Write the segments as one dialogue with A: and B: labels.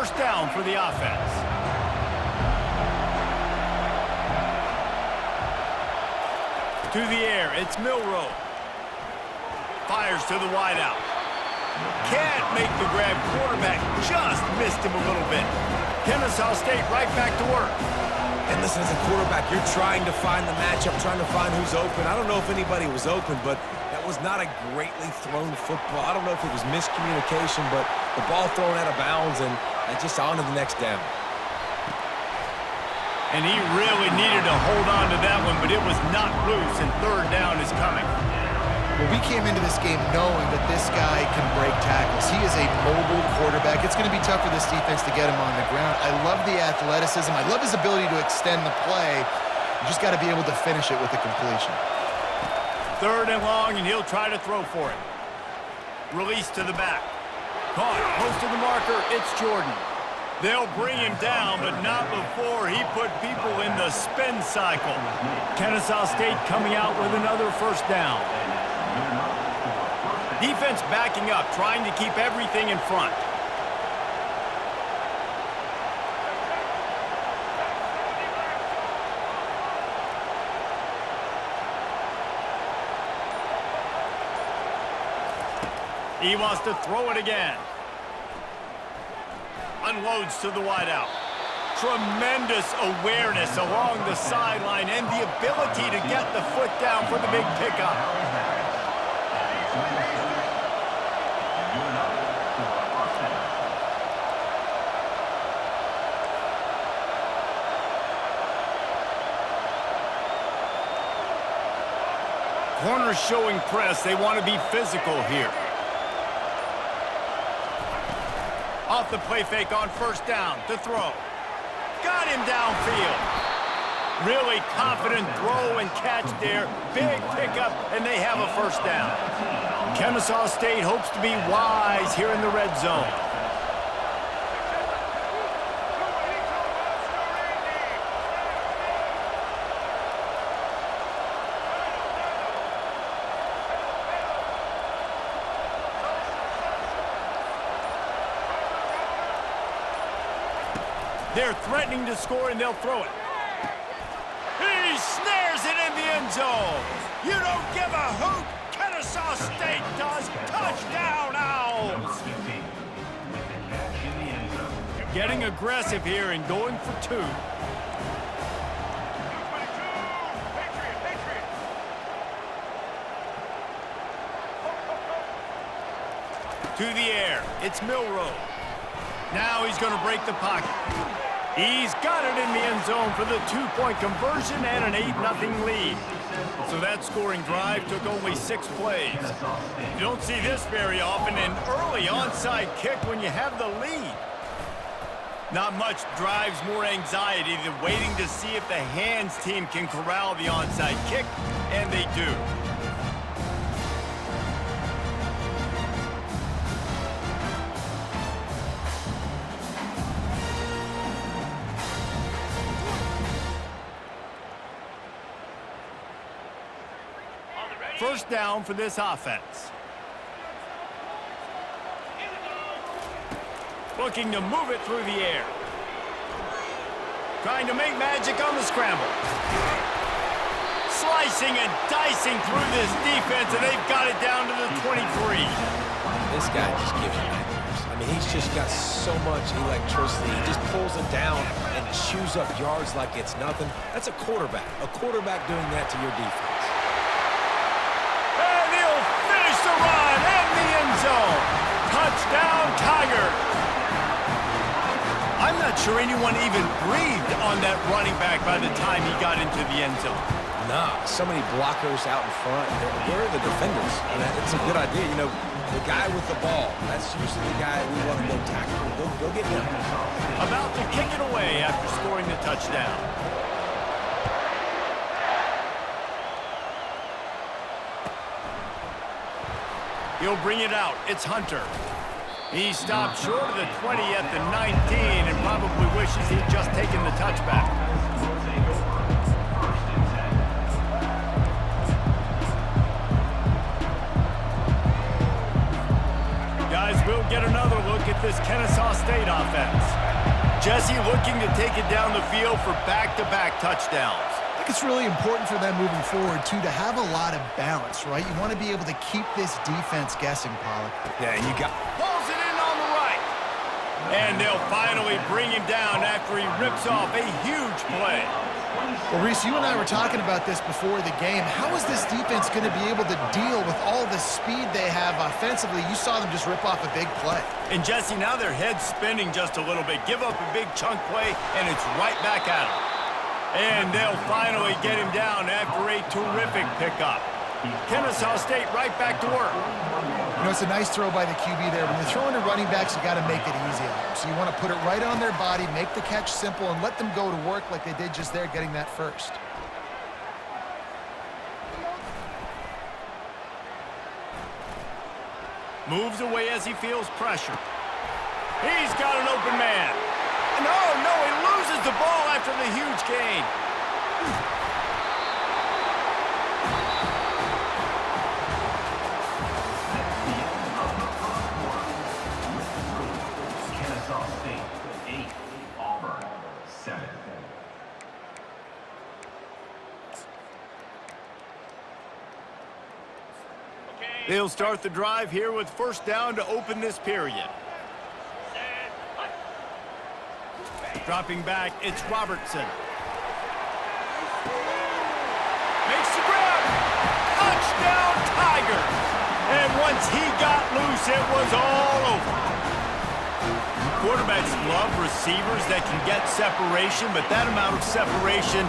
A: first down for the offense. To the air, it's Milroe. Fires to the wideout. Can't make the grab. Quarterback just missed him a little bit. Kennesaw State right back to work.
B: And listen, as a quarterback, you're trying to find the matchup, trying to find who's open. I don't know if anybody was open, but that was not a greatly thrown football. I don't know if it was miscommunication, but the ball thrown out of bounds and just on to the next down.
A: And he really needed to hold on to that one, but it was not loose, and third down is coming.
C: Well, we came into this game knowing that this guy can break tackles. He is a mobile quarterback. It's going to be tough for this defense to get him on the ground. I love the athleticism. I love his ability to extend the play. You just got to be able to finish it with a completion.
A: Third and long, and he'll try to throw for it. Release to the back. Caught, close to the marker, it's Jordan. They'll bring him down, but not before he put people in the spin cycle. Kennesaw State coming out with another first down. Defense backing up, trying to keep everything in front. He wants to throw it again. Unloads to the wideout. Tremendous awareness along the sideline and the ability to get the foot down for the big pickup. Corners showing press. They want to be physical here. Off the play fake on first down to throw. Got him downfield. Really confident throw and catch there. Big pickup, and they have a first down. Kennesaw State hopes to be wise here in the red zone. They're threatening to score, and they'll throw it. He snares it in the end zone. You don't give a hoot. Kennesaw State does. Touchdown, Owls. Getting aggressive here and going for two. To the air. It's Milroe. Now he's going to break the pocket. He's got it in the end zone for the two-point conversion and an 8-0 lead. So that scoring drive took only 6 plays. You don't see this very often, an early onside kick when you have the lead. Not much drives more anxiety than waiting to see if the hands team can corral the onside kick, and they do. First down for this offense. Looking to move it through the air. Trying to make magic on the scramble. Slicing and dicing through this defense, and they've got it down to the 23.
B: This guy just gives you nightmares. I mean, he's just got so much electricity. He just pulls it down and chews up yards like it's nothing. That's a quarterback doing that to your defense.
A: The run and the end zone. Touchdown, Tigers. I'm not sure anyone even breathed on that running back by the time he got into the end zone.
B: Nah, so many blockers out in front. Where are the defenders? I mean, it's a good idea. You know, the guy with the ball, that's usually the guy we want to go tackle. Go get him.
A: About to kick it away after scoring the touchdown. He'll bring it out. It's Hunter. He stopped short of the 20 at the 19 and probably wishes he'd just taken the touchback. Got Guys, we'll get another look at this Kennesaw State offense. Jesse looking to take it down the field for back-to-back touchdowns.
C: I think it's really important for them moving forward, too, to have a lot of balance, right? You want to be able to keep this defense guessing, Pollard.
B: Yeah, and you got...
A: Pulls it in on the right. And they'll finally bring him down after he rips off a huge play.
C: Well, Reese, you and I were talking about this before the game. How is this defense going to be able to deal with all the speed they have offensively? You saw them just rip off a big play.
A: And, Jesse, now their head's spinning just a little bit. Give up a big chunk play, and it's right back at them. And they'll finally get him down after a terrific pickup. Kennesaw State right back to work.
C: You know, it's a nice throw by the QB there. When you're throwing to running backs, you got to make it easy on them. So you want to put it right on their body, make the catch simple, and let them go to work like they did just there, getting that first.
A: Moves away as he feels pressure. He's got an open man. No, he loses the ball after the huge gain.
D: Kennesaw State 8, Auburn 7.
A: They'll start the drive here with first down to open this period. Dropping back, it's Robertson. Makes the grab. Touchdown, Tigers. And once he got loose, it was all over. Quarterbacks love receivers that can get separation, but that amount of separation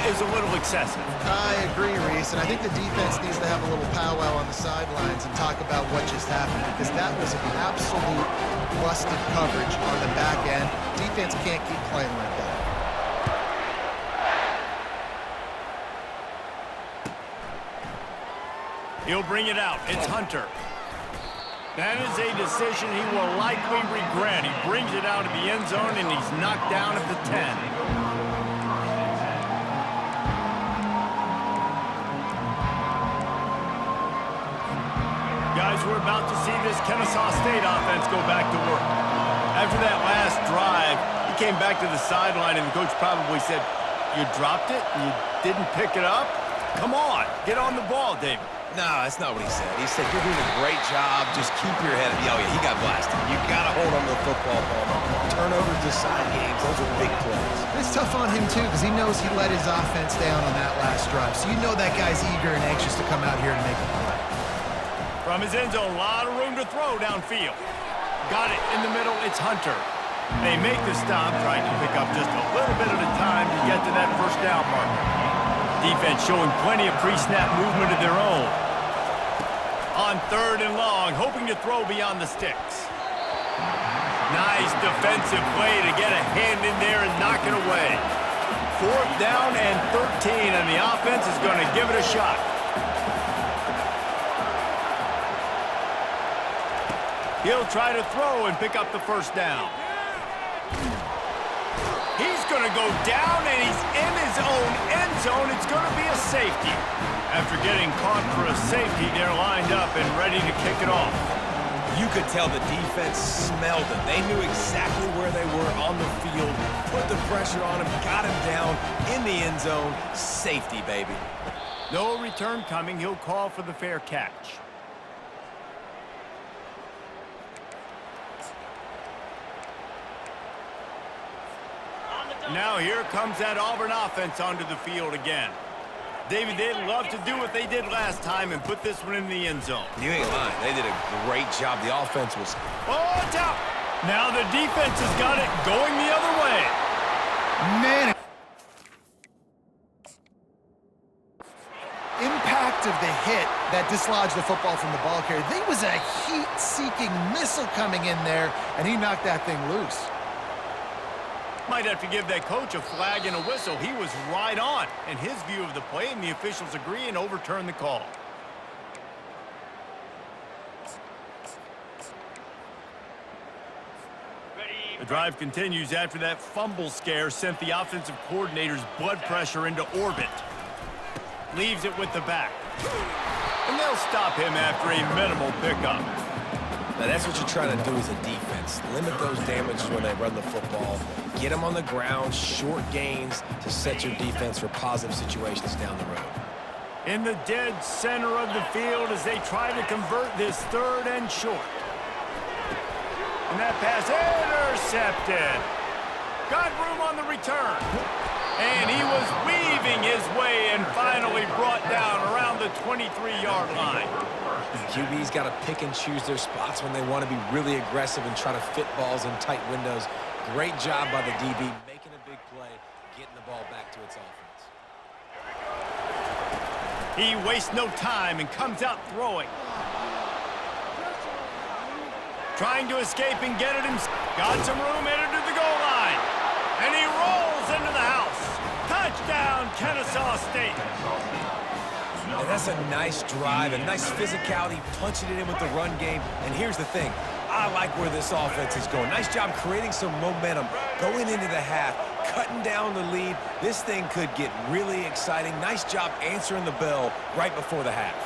A: is a little excessive.
C: I agree, Reese, and I think the defense needs to have a little powwow on the sidelines and talk about what just happened, because that was an absolute busted coverage on the back end. Defense can't keep playing like that.
A: He'll bring it out. It's Hunter. That is a decision he will likely regret. He brings it out of the end zone, and he's knocked down at the 10. Guys, we're about to see this Kennesaw State offense go back to work. After that last drive, he came back to the sideline, and the coach probably said, "You dropped it? You didn't pick it up? Come on, get on the ball, David."
B: No, that's not what he said. He said, "You're doing a great job. Just keep your head." Oh, yeah, he got blasted. You got to hold on to the football ball. Turnovers decide games. Those are big plays.
C: It's tough on him, too, because he knows he let his offense down on that last drive. So you know that guy's eager and anxious to come out here and make a play.
A: From his end zone, a lot of room to throw downfield. Got it in the middle. It's Hunter. They make the stop, trying to pick up just a little bit at a time to get to that first down marker. Defense showing plenty of pre-snap movement of their own. On third and long, hoping to throw beyond the sticks. Nice defensive play to get a hand in there and knock it away. Fourth down and 13, and the offense is going to give it a shot. He'll try to throw and pick up the first down. He's going to go down, and he's in his own end zone. It's going to be a safety. After getting caught for a safety, they're lined up and ready to kick it off.
B: You could tell the defense smelled it. They knew exactly where they were on the field, put the pressure on him, got him down in the end zone. Safety, baby.
A: No return coming. He'll call for the fair catch. Now here comes that Auburn offense onto the field again. David, they'd love to do what they did last time and put this one in the end zone.
B: You ain't lying. They did a great job. The offense was...
A: Oh, it's out. Now the defense has got it going the other way.
C: Man. Impact of the hit that dislodged the football from the ball carrier. There was a heat-seeking missile coming in there, and he knocked that thing loose.
A: Might have to give that coach a flag and a whistle. He was right on in his view of the play, and the officials agree and overturn the call. The drive continues after that fumble scare sent the offensive coordinator's blood pressure into orbit. Leaves it with the back. And they'll stop him after a minimal pickup.
B: Now, that's what you're trying to do as a defense. Limit those damages when they run the football. Get them on the ground, short gains to set your defense for positive situations down the road.
A: In the dead center of the field as they try to convert this 3rd and short. And that pass intercepted. Got room on the return. And he was weaving his way and finally brought down around the 23-yard line.
B: QB's got to pick and choose their spots when they want to be really aggressive and try to fit balls in tight windows. Great job by the DB making a big play, getting the ball back to its offense.
A: He wastes no time and comes out throwing. Trying to escape and get it himself. Got some room, headed to the goal line. And he rolls into the house. Touchdown, Kennesaw State.
B: And that's a nice drive, a nice physicality, punching it in with the run game. And here's the thing. I like where this offense is going. Nice job creating some momentum, going into the half, cutting down the lead. This thing could get really exciting. Nice job answering the bell right before the half.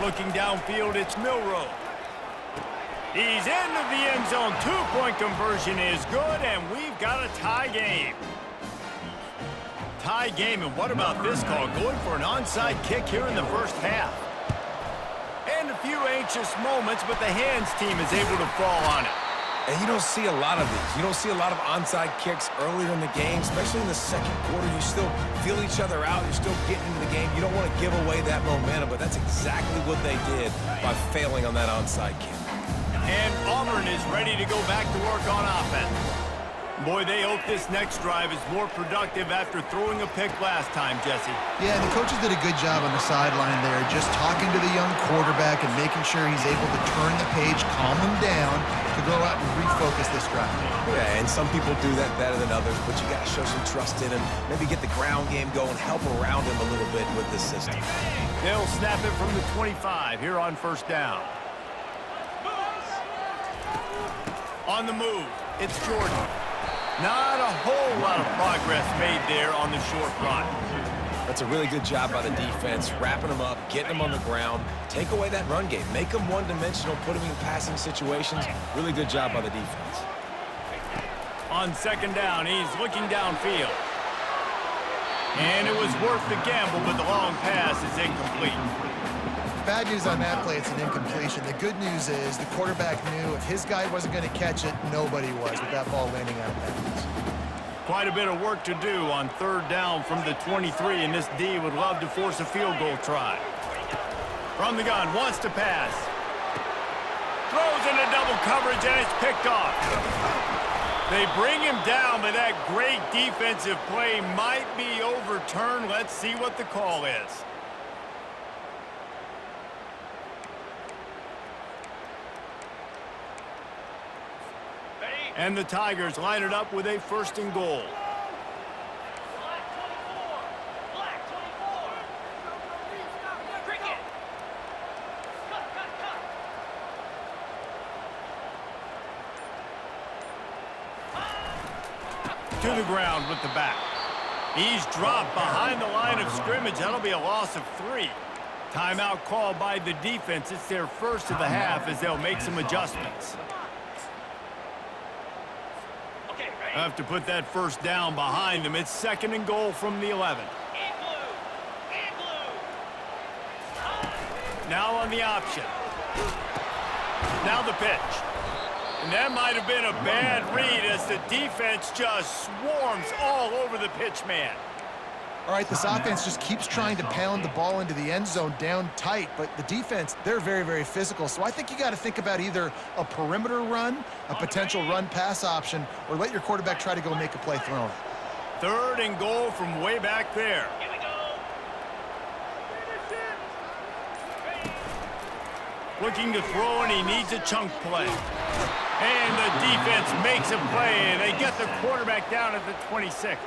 A: Looking downfield, it's Milroe. He's into the end zone. 2-point conversion is good, and we've got a tie game. Tie game, and what about this call? Going for an onside kick here in the first half. And a few anxious moments, but the hands team is able to fall on it.
B: And you don't see a lot of these. You don't see a lot of onside kicks earlier in the game, especially in the second quarter. You still feel each other out. You're still getting into the game. You don't want to give away that momentum, but that's exactly what they did by failing on that onside kick.
A: And Auburn is ready to go back to work on offense. Boy, they hope this next drive is more productive after throwing a pick last time, Jesse.
C: Yeah, the coaches did a good job on the sideline there, just talking to the young quarterback and making sure he's able to turn the page, calm him down, to go out and refocus this drive.
B: Yeah, and some people do that better than others, but you got to show some trust in him, maybe get the ground game going, help around him a little bit with this system.
A: They'll snap it from the 25 here on first down. On the move, it's Jordan. Not a whole lot of progress made there on the short run.
B: That's a really good job by the defense, wrapping them up, getting them on the ground, take away that run game, make them one-dimensional, put them in passing situations. Really good job by the defense.
A: On second down, he's looking downfield. And it was worth the gamble, but the long pass is incomplete.
C: Bad news on that play, it's an incompletion. The good news is the quarterback knew if his guy wasn't going to catch it, nobody was with that ball landing out of bounds.
A: Quite a bit of work to do on third down from the 23, and this D would love to force a field goal try. From the gun, wants to pass. Throws into double coverage, and it's picked off. They bring him down, but that great defensive play might be overturned. Let's see what the call is. And the Tigers line it up with a first and goal. To the ground with the back. He's dropped behind the line of scrimmage. That'll be a loss of 3. Timeout called by the defense. It's their first of the half as they'll make some adjustments. I have to put that first down behind them. It's second and goal from the 11. Now on the option. Now the pitch. And that might have been a bad read as the defense just swarms all over the pitch man.
C: All right, this offense just keeps trying to pound the ball into the end zone down tight, but the defense, they're very, very physical. So I think you got to think about either a perimeter run, a potential run-pass option, or let your quarterback try to go make a play thrown.
A: Third and goal from way back there. Here we go. Looking to throw, and he needs a chunk play. And the defense makes a play, and they get the quarterback down at the 26.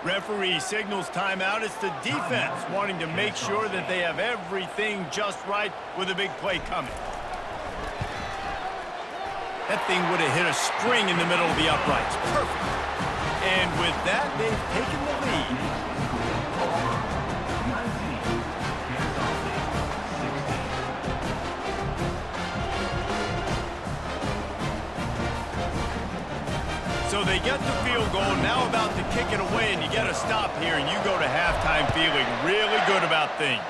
A: Referee signals timeout. It's the defense wanting to make sure that they have everything just right with a big play coming. That thing would have hit a string in the middle of the uprights. Perfect. And with that, they've taken the lead. So they get the field goal, now about to kick it away, and you get a stop here, and you go to halftime feeling really good about things.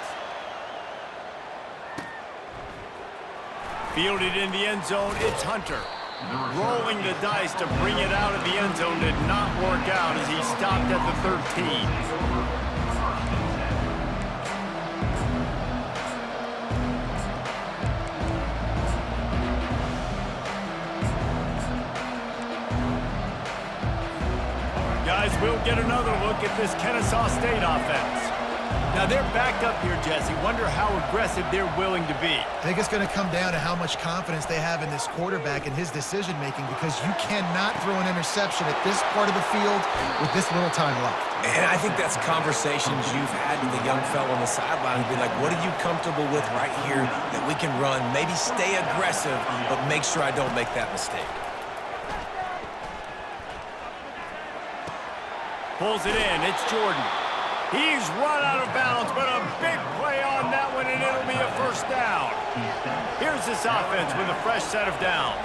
A: Fielded in the end zone, it's Hunter. Rolling the dice to bring it out of the end zone did not work out as he stopped at the 13. Guys, we'll get another look at this Kennesaw State offense. Now, they're backed up here, Jesse. Wonder how aggressive they're willing to be.
C: I think it's going to come down to how much confidence they have in this quarterback and his decision-making, because you cannot throw an interception at this part of the field with this little time left.
B: And I think that's conversations you've had with the young fellow on the sideline. Be like, what are you comfortable with right here that we can run? Maybe stay aggressive, but make sure I don't make that mistake.
A: Pulls it in. It's Jordan. He's run out of bounds, but a big play on that one, and it'll be a first down. Here's this offense with a fresh set of downs.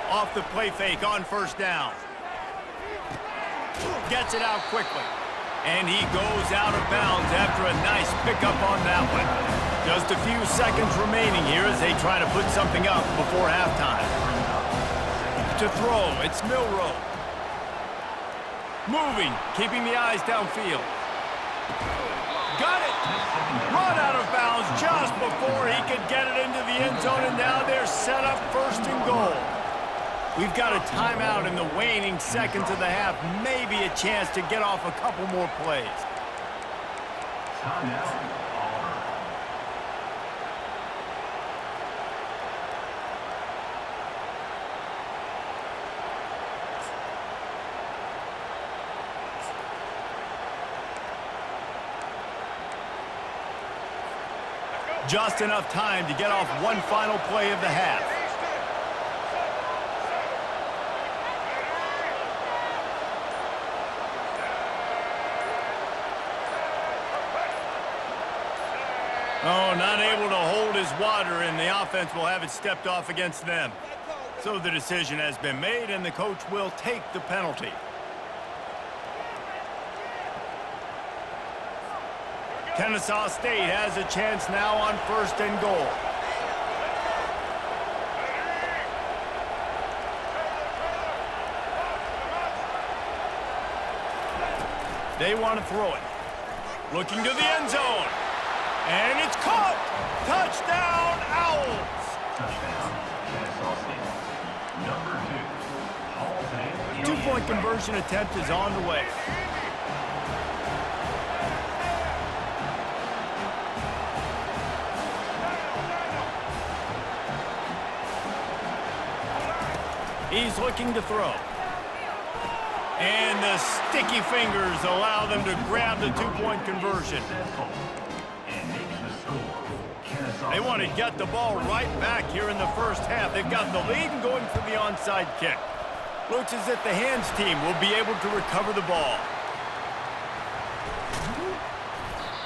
A: Off the play fake on first down. Gets it out quickly. And he goes out of bounds after a nice pickup on that one. Just a few seconds remaining here as they try to put something up before halftime. To throw, it's Milroe. Moving, keeping the eyes downfield. Got it! Run out of bounds just before he could get it into the end zone, and now they're set up first and goal. We've got a timeout in the waning seconds of the half. Maybe a chance to get off a couple more plays.
D: Timeout.
A: Just enough time to get off one final play of the half. Oh, not able to hold his water, and the offense will have it stepped off against them. So the decision has been made, and the coach will take the penalty. Kennesaw State has a chance now on first and goal. They want to throw it. Looking to the end zone. And it's caught! Touchdown, Owls!
D: Touchdown, Kennesaw State. Number 2, Halton.
A: Two-point conversion attempt is on the way. He's looking to throw. And the sticky fingers allow them to grab the two-point conversion. They want to get the ball right back here in the first half. They've got the lead and going for the onside kick. Looks as if the hands team will be able to recover the ball.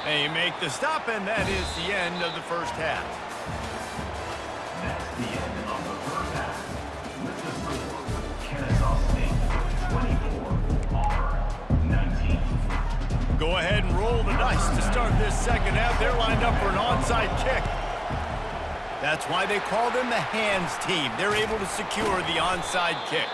A: They make the stop, and that is the end of the first half.
D: That's the end of the first half. With the score, Kennesaw State 24, Auburn 19.
A: Go ahead and roll the dice to start this second half. They're lined up for an onside kick. That's why they call them the hands team. They're able to secure the onside kick.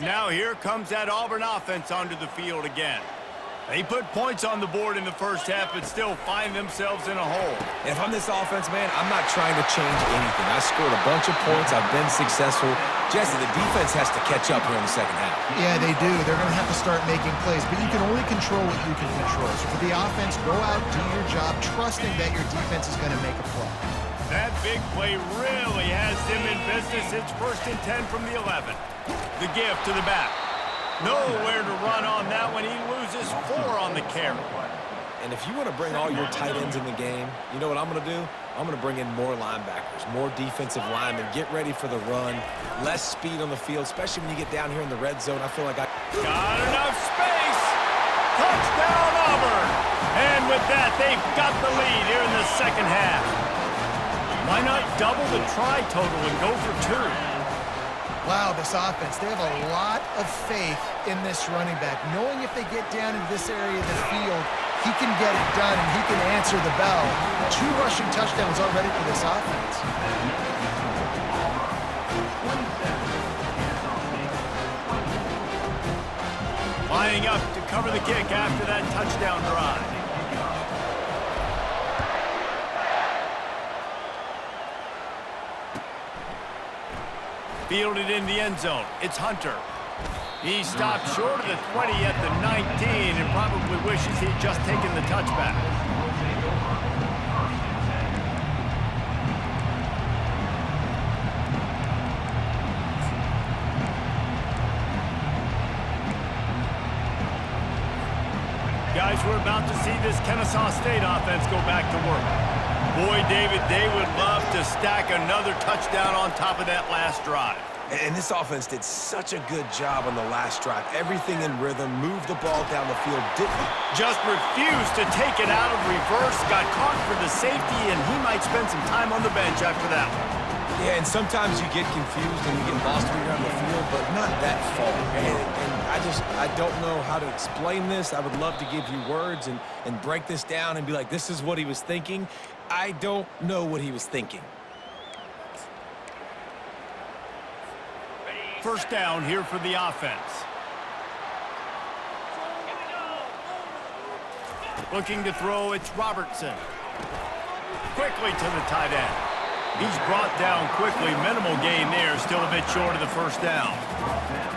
A: Now here comes that Auburn offense onto the field again. They put points on the board in the first half, but still find themselves in a hole.
B: If I'm this offense, man, I'm not trying to change anything. I scored a bunch of points. I've been successful. Jesse, the defense has to catch up here in the second half.
C: Yeah, they do. They're going to have to start making plays, but you can only control what you can control. So for the offense, go out, do your job, trusting that your defense is going to make a play.
A: That big play really has them in business. It's 1st and 10 from the 11. The give to the back. Nowhere to run on that one. He loses 4 on the carry.
B: And if you want to bring all your tight ends in the game, you know what I'm going to do? I'm going to bring in more linebackers, more defensive linemen. Get ready for the run. Less speed on the field, especially when you get down here in the red zone. I feel like I
A: got enough space. Touchdown, Auburn. And with that, they've got the lead here in the second half. Why not double the try total and go for 2?
C: Wow, this offense, they have a lot of faith in this running back, knowing if they get down into this area of the field, he can get it done and he can answer the bell. 2 rushing touchdowns already for this offense.
A: Lining up to cover the kick after that touchdown drive. Fielded in the end zone. It's Hunter. He stopped short of the 20 at the 19 and probably wishes he'd just taken the touchback. Guys, we're about to see this Kennesaw State offense go back to work. Boy, David, they would love to stack another touchdown on top of that last drive.
B: And this offense did such a good job on the last drive. Everything in rhythm, moved the ball down the field, didn't
A: just refused to take it out of reverse, got caught for the safety, and he might spend some time on the bench after that one.
B: Yeah, and sometimes you get confused and you get lost when you're on the field, but not that far. And I don't know how to explain this. I would love to give you words and break this down and be like, this is what he was thinking. I don't know what he was thinking.
A: First down here for the offense. Looking to throw, it's Robertson. Quickly to the tight end. He's brought down quickly. Minimal gain there, still a bit short of the first down.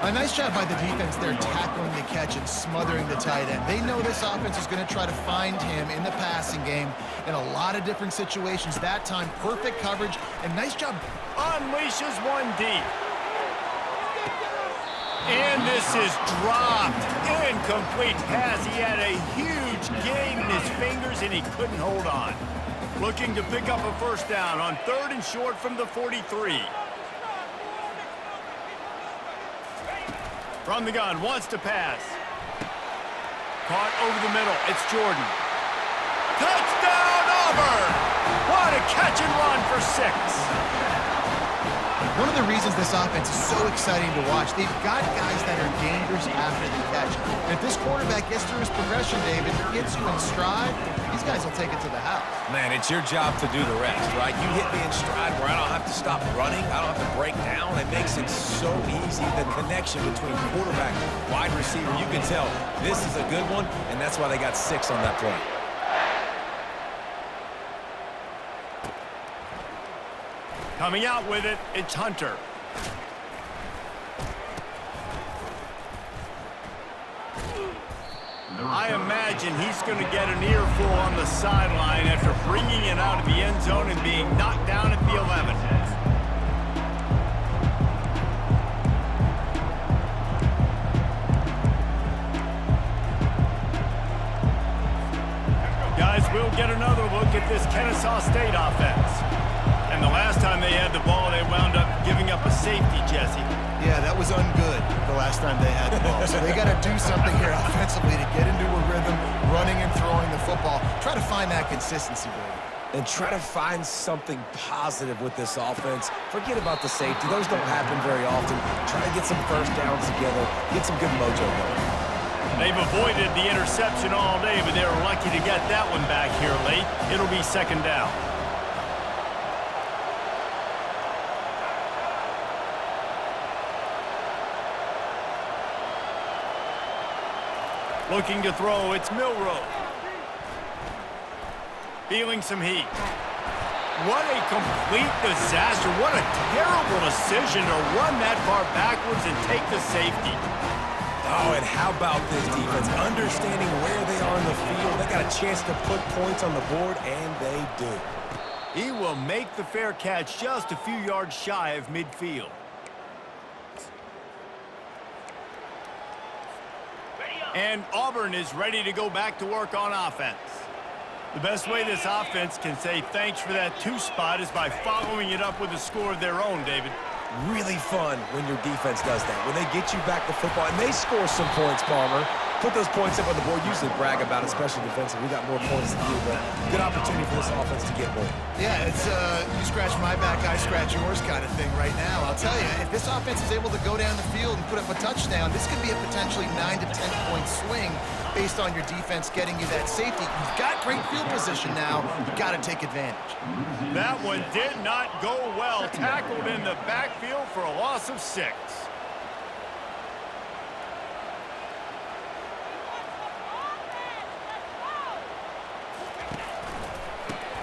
C: A nice job by the defense there, tackling the catch and smothering the tight end. They know this offense is going to try to find him in the passing game in a lot of different situations. That time, perfect coverage, and nice job.
A: Unleashes one deep. And this is dropped. Incomplete pass. He had a huge gain in his fingers, and he couldn't hold on. Looking to pick up a first down on 3rd and short from the 43. From the gun, wants to pass. Caught over the middle. It's Jordan. Touchdown, Auburn! What a catch and run for 6.
C: One of the reasons this offense is so exciting to watch, they've got guys that are dangerous after the catch. And if this quarterback gets through his progression, David, gets you in stride, these guys will take it to the house.
B: Man, it's your job to do the rest, right? You hit me in stride where I don't have to stop running. I don't have to break down. It makes it so easy. The connection between quarterback, wide receiver, you can tell this is a good one, and that's why they got 6 on that play.
A: Coming out with it, it's Hunter. I imagine he's going to get an earful on the sideline after bringing it out of the end zone and being knocked down at the 11. Guys, we'll get another look at this Kennesaw State offense. And the last time they had the ball, they wound up giving up a safety, Jesse.
C: Yeah, that was ungood the last time they had the ball. So they got to do something here offensively to get into a rhythm, running and throwing the football. Try to find that consistency, Brady.
B: And try to find something positive with this offense. Forget about the safety. Those don't happen very often. Try to get some first downs together. Get some good mojo going.
A: They've avoided the interception all day, but they were lucky to get that one back here late. It'll be 2nd down. Looking to throw, it's Milroe. Feeling some heat. What a complete disaster. What a terrible decision to run that far backwards and take the safety.
B: Oh, and how about this defense? Understanding where they are in the field. They got a chance to put points on the board, and they do.
A: He will make the fair catch just a few yards shy of midfield. And Auburn is ready to go back to work on offense. The best way this offense can say thanks for that 2 spot is by following it up with a score of their own, David.
B: Really fun when your defense does that. When they get you back the football, and they score some points, Palmer. Put those points up on the board. Usually brag about it, especially defensive. We got more points than you, but good opportunity for this offense to get more.
C: Yeah, it's you scratch my back, I scratch yours kind of thing right now. I'll tell you, if this offense is able to go down the field and put up a touchdown, this could be a potentially 9 to 10 point swing based on your defense getting you that safety. You've got great field position now. You got to take advantage.
A: That one did not go well. Tackled in the backfield for a loss of 6.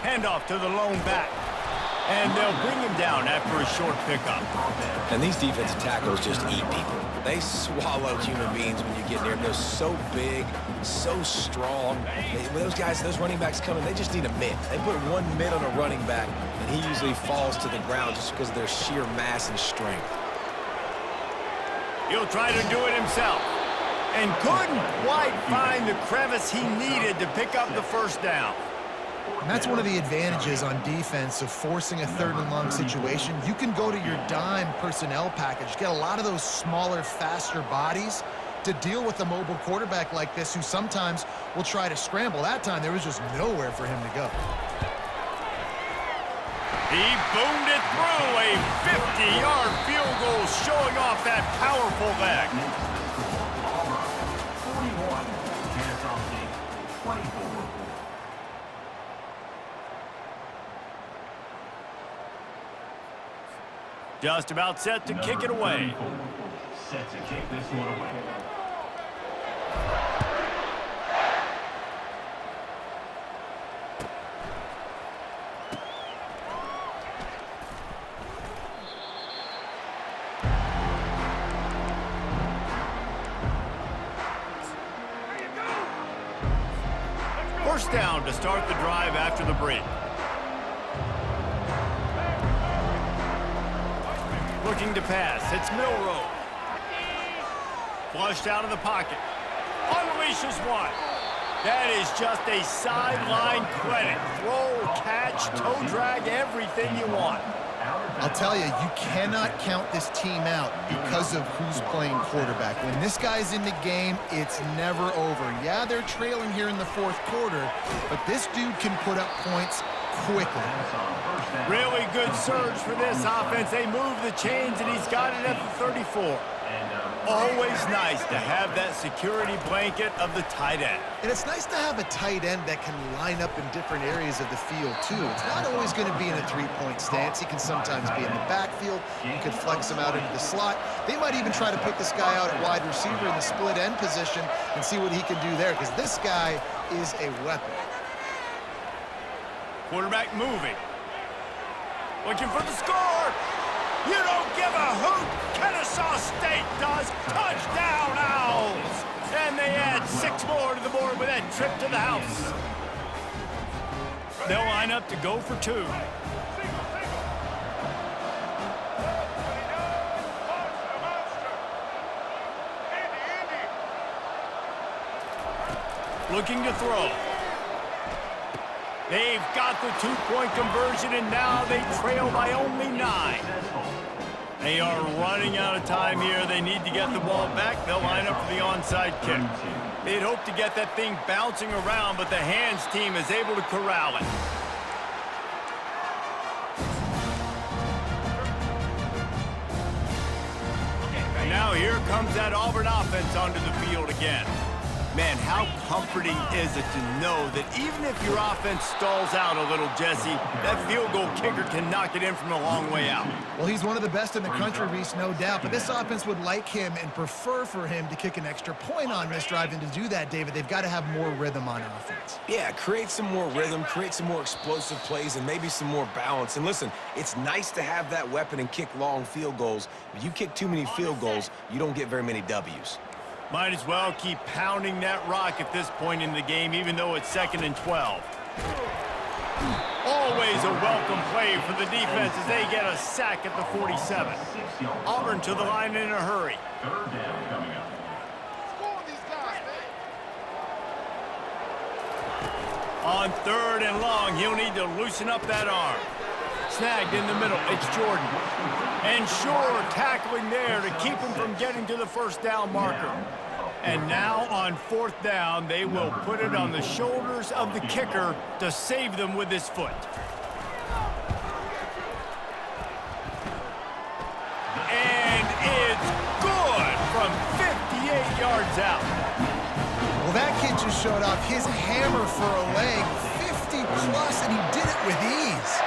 A: Handoff to the lone back. And they'll bring him down after a short pickup.
B: And these defensive tackles just eat people. They swallow human beings when you get near them. They're so big, so strong. When those guys, those running backs come in, they just need a mid. They put one mid on a running back, and he usually falls to the ground just because of their sheer mass and strength.
A: He'll try to do it himself. And couldn't quite find the crevice he needed to pick up the first down.
C: And that's one of the advantages on defense of forcing a 3rd and long situation. You can go to your dime personnel package, get a lot of those smaller, faster bodies to deal with a mobile quarterback like this who sometimes will try to scramble. That time, there was just nowhere for him to go.
A: He boomed it through a 50-yard field goal, showing off that powerful leg.
D: 41, Kennesaw State, 24.
A: Just about set to kick it away.
D: Set to kick this one away.
A: First down to start the drive after the break. Looking to pass. It's Milroe. Flushed out of the pocket. Unleashes one. That is just a sideline credit. Throw, catch, toe drag, everything you want.
C: I'll tell you, you cannot count this team out because of who's playing quarterback. When this guy's in the game, it's never over. Yeah, they're trailing here in the 4th quarter, but this dude can put up points quickly.
A: Really good surge for this offense. They move the chains, and he's got it at the 34. Always nice to have that security blanket of the tight end.
C: And it's nice to have a tight end that can line up in different areas of the field, too. It's not always going to be in a 3-point stance. He can sometimes be in the backfield. You could flex him out into the slot. They might even try to put this guy out at wide receiver in the split end position and see what he can do there, because this guy is a weapon.
A: Quarterback moving. Looking for the score. You don't give a hoot. Kennesaw State does. Touchdown, Owls. And they add 6 more to the board with that trip to the house. They'll line up to go for 2. Looking to throw. They've got the 2-point conversion, and now they trail by only 9. They are running out of time here. They need to get the ball back. They'll line up for the onside kick. They'd hope to get that thing bouncing around, but the hands team is able to corral it. Now here comes that Auburn offense onto the field again. Man, how comforting is it to know that even if your offense stalls out a little, Jesse, that field goal kicker can knock it in from a long way out.
C: Well, he's one of the best in the country, Reese, no doubt. But this offense would like him and prefer for him to kick an extra point on this drive. And to do that, David, they've got to have more rhythm on offense.
B: Yeah, create some more rhythm, create some more explosive plays, and maybe some more balance. And listen, it's nice to have that weapon and kick long field goals. If you kick too many field goals, you don't get very many W's.
A: Might as well keep pounding that rock at this point in the game, even though it's 2nd and 12. Always a welcome play for the defense as they get a sack at the 47. Auburn to the line in a hurry.
D: 3rd down coming up.
A: On 3rd and long, he'll need to loosen up that arm. Snagged in the middle, it's Jordan. And sure, tackling there to keep him from getting to the first down marker. And now on 4th down, they will put it on the shoulders of the kicker to save them with his foot. And it's good from 58 yards out.
C: Well, that kid just showed off his hammer for a leg, 50 plus, and he did it with ease.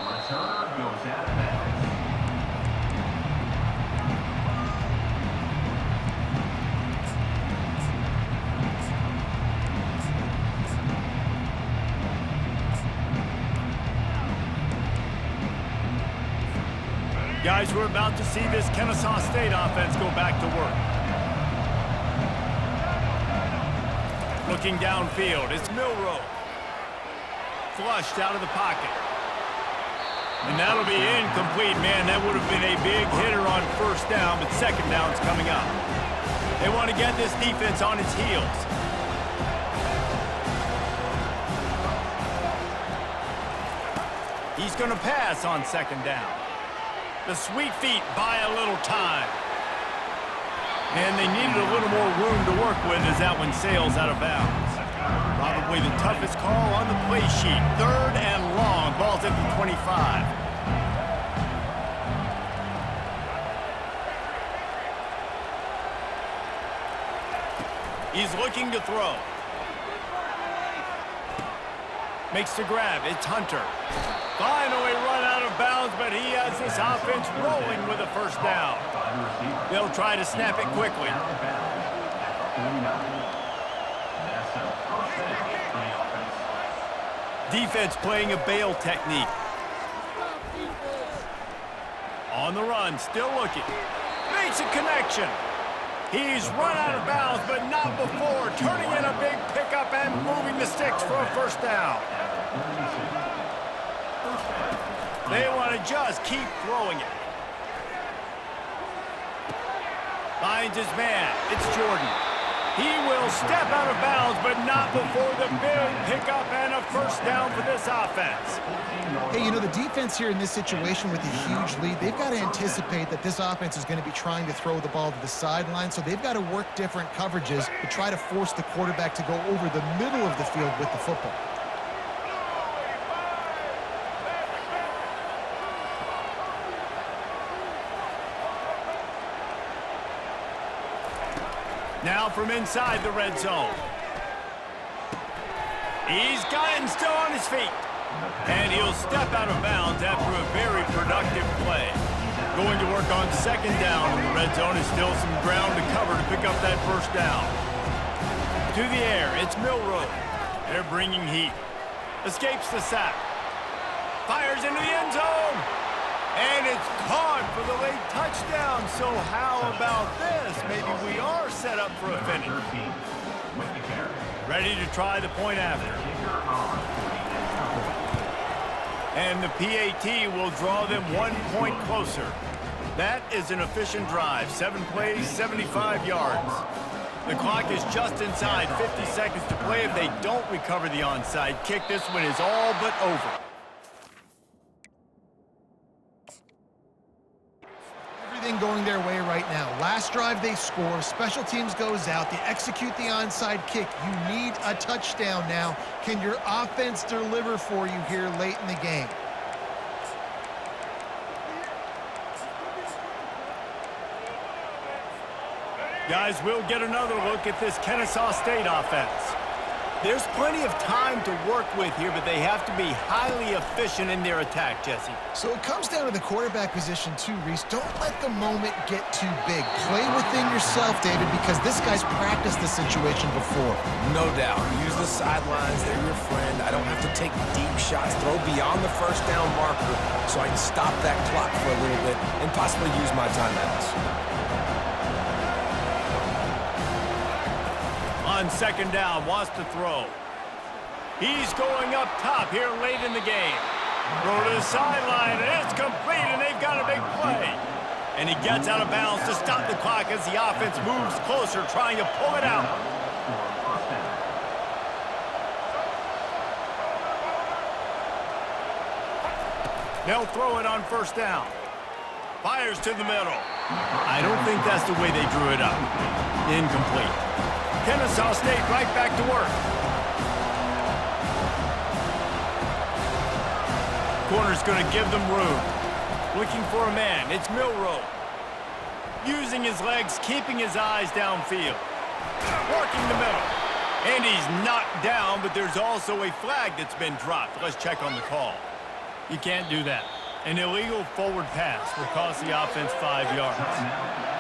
D: Returner goes out of bounds.
A: Guys, we're about to see this Kennesaw State offense go back to work. Looking downfield, it's Milroe. Flushed out of the pocket. And that'll be incomplete, man. That would have been a big hitter on 1st down, but 2nd down's coming up. They want to get this defense on its heels. He's going to pass on 2nd down. The sweet feet buy a little time. And they needed a little more room to work with as that one sails out of bounds. Probably the toughest call on the play sheet. 3rd and long. Ball's at the 25. He's looking to throw. Makes the grab. It's Hunter. Finally run out of bounds, but he has this offense rolling with a 1st down. They'll try to snap it quickly. Defense playing a bail technique. On the run, still looking. Makes a connection. He's run out of bounds, but not before. Turning in a big pickup and moving the sticks for a 1st down. They want to just keep throwing it. Finds his man. It's Jordan. He will step out of bounds, but not before the big pickup and a 1st down for this offense.
C: Hey, you know, the defense here in this situation with a huge lead, they've got to anticipate that this offense is going to be trying to throw the ball to the sideline, so they've got to work different coverages to try to force the quarterback to go over the middle of the field with the football.
A: Now from inside the red zone. He's got him still on his feet. And he'll step out of bounds after a very productive play. Going to work on 2nd down in the red zone. Is still some ground to cover to pick up that 1st down. To the air, it's Milroe. They're bringing heat. Escapes the sack. Fires into the end zone. And it's caught for the late touchdown. So how about this? Maybe we are set up for a finish. Ready to try the point after. And the PAT will draw them 1 point closer. That is an efficient drive. 7 plays, 75 yards. The clock is just inside 50 seconds to play. If they don't recover the onside kick, this one is all but over.
C: Going their way right now. Last drive they score, special teams goes out, they execute the onside kick. You need a touchdown now. Can your offense deliver for you here late in the game?
A: Guys, we'll get another look at this Kennesaw State offense. There's plenty of time to work with here, but they have to be highly efficient in their attack, Jesse.
C: So it comes down to the quarterback position too, Reese. Don't let the moment get too big. Play within yourself, David, because this guy's practiced this situation before.
B: No doubt. Use the sidelines. They're your friend. I don't have to take deep shots, throw beyond the 1st down marker so I can stop that clock for a little bit and possibly use my timeouts.
A: On 2nd down, wants to throw. He's going up top here late in the game. Throw to the sideline, and it's complete, and they've got a big play. And he gets out of bounds to stop the clock as the offense moves closer, trying to pull it out.
D: for first down.
A: They'll throw it on first down. Fires to the middle. I don't think that's the way they drew it up. Incomplete. Kennesaw State right back to work. Corner's going to give them room. Looking for a man. It's Milroe. Using his legs, keeping his eyes downfield. Working the middle. And he's knocked down, but there's also a flag that's been dropped. Let's check on the call. You can't do that. An illegal forward pass will cost the offense 5 yards.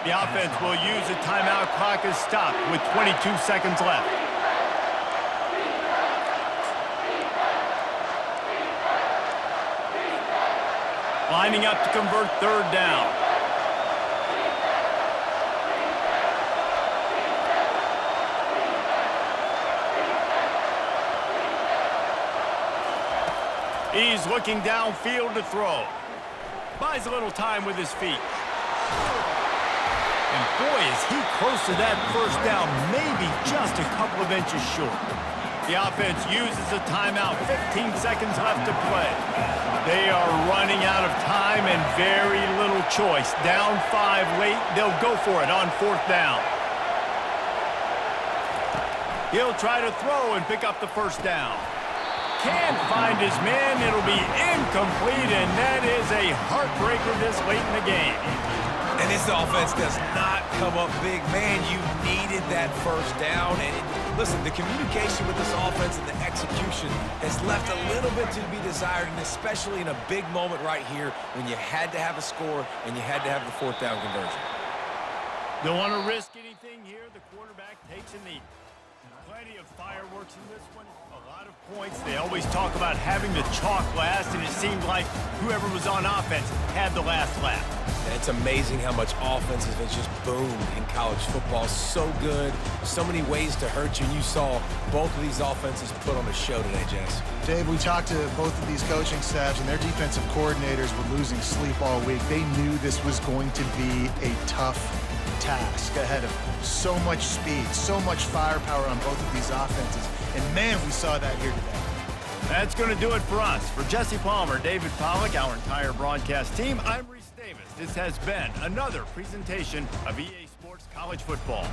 A: The offense will use a timeout. Clock is stopped with 22 seconds left. Lining up to convert third down. He's looking downfield to throw. Buys a little time with his feet. And boy, is he close to that first down, maybe just a couple of inches short. The offense uses a timeout, 15 seconds left to play. They are running out of time and very little choice. Down 5 late, they'll go for it on fourth down. He'll try to throw and pick up the first down. Can't find his man. It'll be incomplete, and that is a heartbreaker this late in the game.
B: And this offense does not come up big. Man, you needed that first down. And listen, the communication with this offense and the execution has left a little bit to be desired, and especially in a big moment right here when you had to have a score and you had to have the fourth down conversion.
A: Don't want to risk anything here. The quarterback takes a knee. Plenty of fireworks in this one. A lot of points. They always talk about having the chalk last, and it seemed like whoever was on offense had the last laugh.
B: And it's amazing how much offense has just boomed in college football. So good, so many ways to hurt you. And you saw both of these offenses put on a show today, Jess.
C: Dave, we talked to both of these coaching staffs, and their defensive coordinators were losing sleep all week. They knew this was going to be a tough task ahead of them. So much speed, so much firepower on both of these offenses. And man, we saw that here today.
A: That's going to do it for us. For Jesse Palmer, David Pollack, our entire broadcast team, I'm Reese Davis. This has been another presentation of EA Sports College Football.